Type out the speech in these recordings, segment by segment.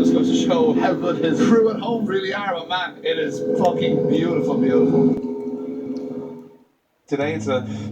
just goes to show how good his crew at home really are. But man, it is fucking beautiful, beautiful. Today,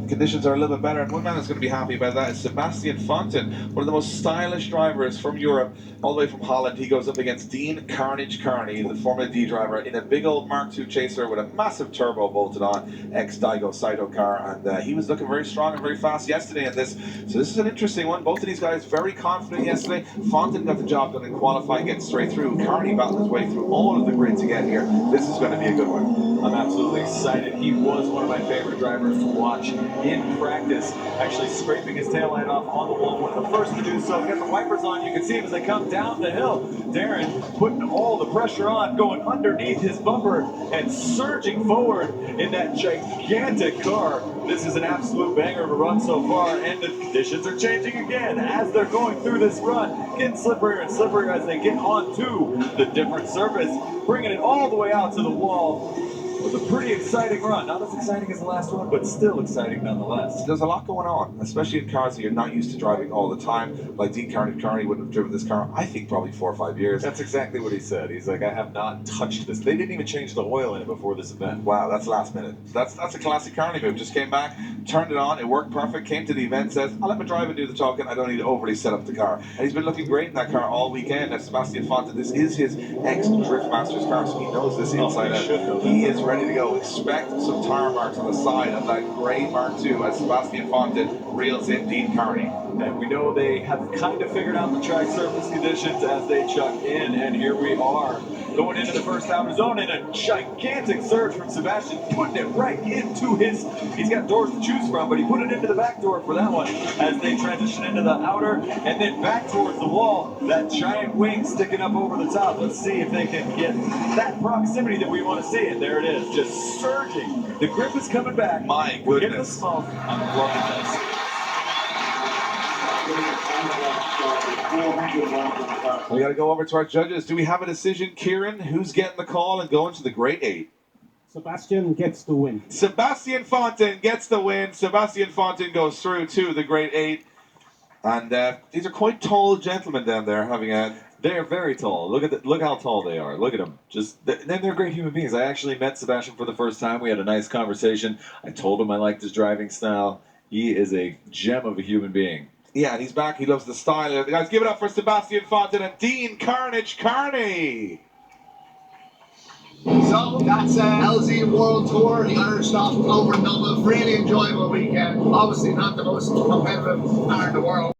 conditions are a little bit better, and one man is going to be happy about that is Sebastian Fonten, one of the most stylish drivers from Europe, all the way from Holland. He goes up against Dean Carnage Carney, the Formula D driver, in a big old Mark II chaser with a massive turbo bolted on, ex-Daigo Saito car, and he was looking very strong and very fast yesterday in this. So this is an interesting one. Both of these guys very confident yesterday. Fonten got the job done in qualifying, getting straight through. Carney battled his way through all of the grid to get here. This is going to be a good one. I'm absolutely excited. He was one of my favorite drivers to watch in practice, actually scraping his taillight off on the wall, one of the first to do so. Got the wipers on, you can see him as they come down the hill. Darren putting all the pressure on, going underneath his bumper and surging forward in that gigantic car. This is an absolute banger of a run so far, and the conditions are changing again as they're going through this run. Getting slipperier and slipperier as they get onto the different surface, bringing it all the way out to the wall. It was a pretty exciting run. Not as exciting as the last one, but still exciting nonetheless. There's a lot going on, especially in cars that you're not used to driving all the time. Like Dean Carney wouldn't have driven this car, I think, probably 4 or 5 years. That's exactly what he said. He's like, I have not touched this. They didn't even change the oil in it before this event. Wow, that's last minute. That's a classic Carney move. Just came back, turned it on, it worked perfect, came to the event, says, I'll let me drive and do the talking, I don't need to overly set up the car. And he's been looking great in that car all weekend. Now, Sebastian Fonten, this is his ex-Drift Masters car, so he knows this inside out. He is ready to go. Expect some tire marks on the side of that grey Mark II as Sebastian Fonten reels in Dean Carney. And we know they have kind of figured out the track surface conditions as they chuck in, and here we are going into the first outer zone in a gigantic surge from Sebastian, putting it right into his, he's got doors to choose from, but he put it into the back door for that one as they transition into the outer and then back towards the wall, that giant wing sticking up over the top. Let's see if they can get that proximity that we want to see, and there it is, just surging. The grip is coming back. My goodness. We're getting the smoke. I'm loving this. We got to go over to our judges. Do we have a decision, Kieran? Who's getting the call and going to the Great 8? Sebastian gets the win. Sebastian Fonten gets the win. Sebastian Fonten goes through to the Great 8. And these are quite tall gentlemen down there having a... They are very tall. Look how tall they are. Look at them. They're great human beings. I actually met Sebastian for the first time. We had a nice conversation. I told him I liked his driving style. He is a gem of a human being. Yeah, and he's back. He loves the style. Guys, give it up for Sebastian Fonten and Dean Carnage Carney. So that's LZ World Tour, the Irish stop over in Dublin. Really enjoyable weekend. Obviously not the most competitive car in the world.